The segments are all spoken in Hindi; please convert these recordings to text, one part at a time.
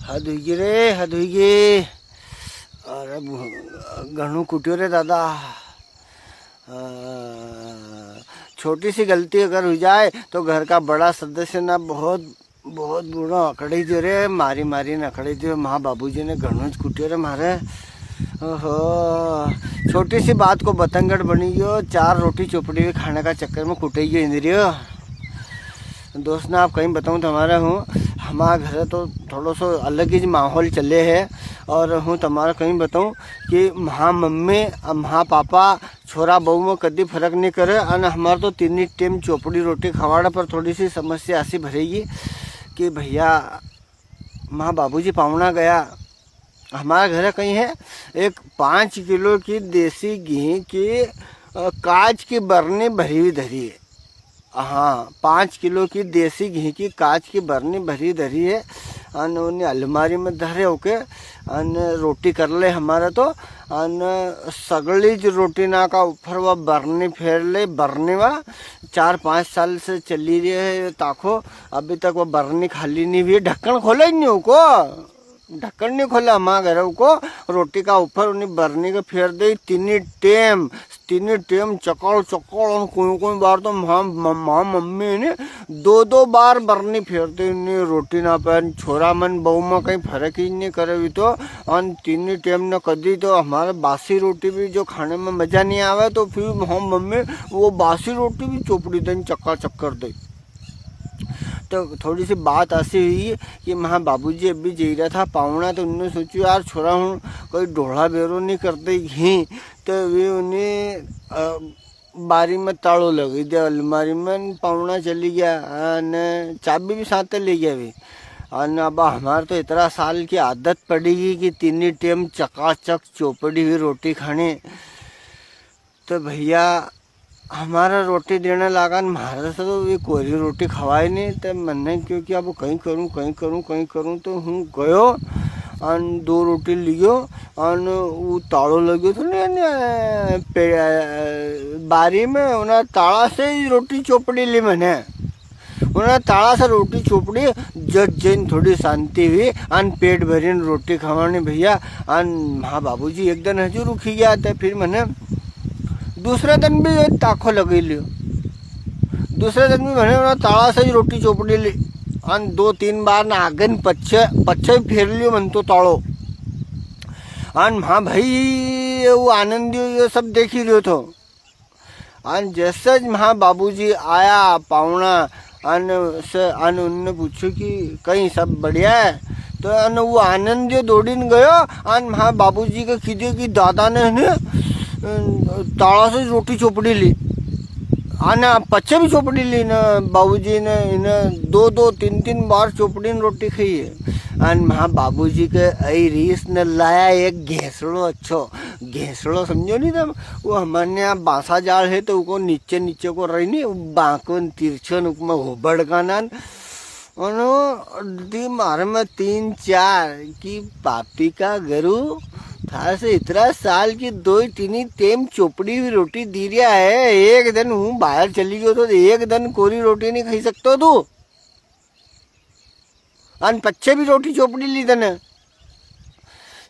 हद हुई रे, हद हुई। अरे घणू कुटियो रे दादा। छोटी सी गलती अगर हो जाए तो घर का बड़ा सदस्य ना बहुत बहुत बूढ़ा अकड़ी दो रे, मारी मारी न अकड़ी दो। माँ बाबूजी ने घणू कुटियो रे मारे। ओहो, छोटी सी बात को बतंगड़ बनी गयो, 4 रोटी चोपड़ी खाने का चक्कर में कुटे गयो इंद्रियो। दोस्त ना आप कहीं बताऊँ तो हमारा हमारा घर तो थोड़ा सा अलग ही माहौल चले है। और हूँ तुम्हारा कहीं बताऊँ कि महा मम्मी महा पापा छोरा बहू में कभी फर्क नहीं करे। और हमारा तो 3 टाइम चोपड़ी रोटी खवाड़ा पर थोड़ी सी समस्या ऐसी भरेगी कि भैया माँ बाबूजी पावना गया, हमारा घर कहीं है एक 5 किलो की देसी घी की कांच की बरनी भरी हुई धरी है। हाँ, 5 किलो की देसी घी की कांच की बरनी भरी धरी है। अन उन्हें अलमारी में धरे होके अन रोटी कर ले हमारा तो अन सगली रोटी ना का ऊपर वह बरनी फेर ले। बरनी वह 4-5 साल से चली रही है ताको, अभी तक वह बरनी खाली नहीं हुई है। ढक्कन खोला ही नहीं उनको, ढक्कन नहीं खोला हमारे घर को। रोटी का ऊपर उन्हें बरनी को फेर दे। 3 टाइम चकड़ चकड़। और कोई बार तो माँ मम्मी ने 2 बार बरनी फेरते नहीं रोटी ना पर। छोरा मन बहू में कहीं फर्क ही नहीं करे भी तो। और 3 टाइम न कदी तो हमारे बासी रोटी भी जो खाने में मजा नहीं आवे तो फिर माँ मम्मी वो बासी रोटी भी चोपड़ी दें चक्का चक्कर दे। तो थोड़ी सी बात ऐसी हुई कि माँ बाबूजी अभी जी रहा था पावना, तो उन्होंने सोचो यार छोरा हूँ कोई ढोला बेरो नहीं करते घी। तो वे उन्हें बारी में ताड़ो लगी दिया, अलमारी में पावना चली गया न चाबी भी साथ ले गया भी। और अब हमारे तो इतना साल की आदत पड़ेगी कि 3 टाइम चकाचक चौपड़ी हुई रोटी खाने। तो भैया हमारा रोटी देने लगा, हमारे से तो ये कोरी रोटी खवाई नहीं। तो मैंने क्योंकि अब कहीं करूँ तो हूँ गयो और 2 रोटी लियो और वो ताड़ो लगे तो नहीं बारी में उन्हें ताड़ा से ही रोटी चोपड़ी ली। मैंने उन्हें ताड़ा से रोटी चोपड़ी जज जैन थोड़ी शांति हुई और पेट भरी रोटी खवानी भैया। और हाँ बाबूजी एक दिन हजू रुकी गया था। फिर मैंने दूसरे दिन भी ताखो लगी लियो। दूसरे दिन भी मैंने ताड़ा से ही रोटी चोपड़ी ली और 2-3 बार ना आगे पच्छे फेर लियो मन तो ताड़ो। और हाँ भाई वो आनंद ये सब देख ही रहे तो। और जैसे हाँ बाबूजी आया पावना अन उनने पूछो कि कहीं सब बढ़िया है। तो अन वो आनंद दौड़ीन गयो और हाँ बाबूजी के खीदे कि दादा ने ताड़ा से रोटी चोपड़ी ली आना पच्चे भी चोपड़ी ली ना। बाबूजी ने इन्हें 2-3 बार चोपड़ी रोटी खाई है। और हाँ बाबूजी के आई रीस ने लाया एक घेसड़ो। अच्छो घेसड़ो समझो नहीं तब, वो हमारे यहाँ बांसा जाल है तो वो नीचे को रही नहीं बांकन तिरछन उसमें होबड़ का नान दी मारे में 3-4 की पापी का गरु था से इतना साल की 2-3 टाइम चोपड़ी हुई रोटी दी रहा है। एक दिन हूँ बाहर चली गई तो एक दिन कोरी रोटी नहीं खाई सकते तू। अन पच्चे भी रोटी चोपड़ी ली तने।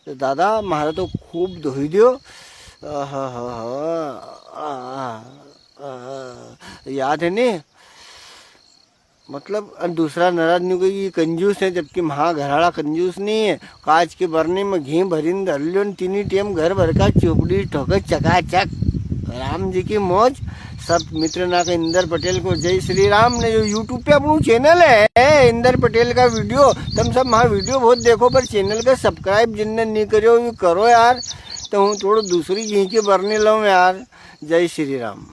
तो दादा मारा तो खूब धोई दियो। याद है नहीं मतलब दूसरा नाराज नहीं कोई ये कंजूस है, जबकि महा घराड़ा कंजूस नहीं है। कांच के बरने में घी भरीन धर लियो 3 टाइम घर भर का चोपड़ी ठोके चकाचक। राम जी की मौज। सब मित्र ना के इंदर पटेल को जय श्री राम। ने जो यूट्यूब पे अपना चैनल है इंदर पटेल का वीडियो तुम सब वहाँ वीडियो बहुत देखो, पर चैनल का सब्सक्राइब जिनने नहीं करो करो यार। तो हूँ थोड़ा दूसरी घी की बरनी लो यार। जय श्री राम।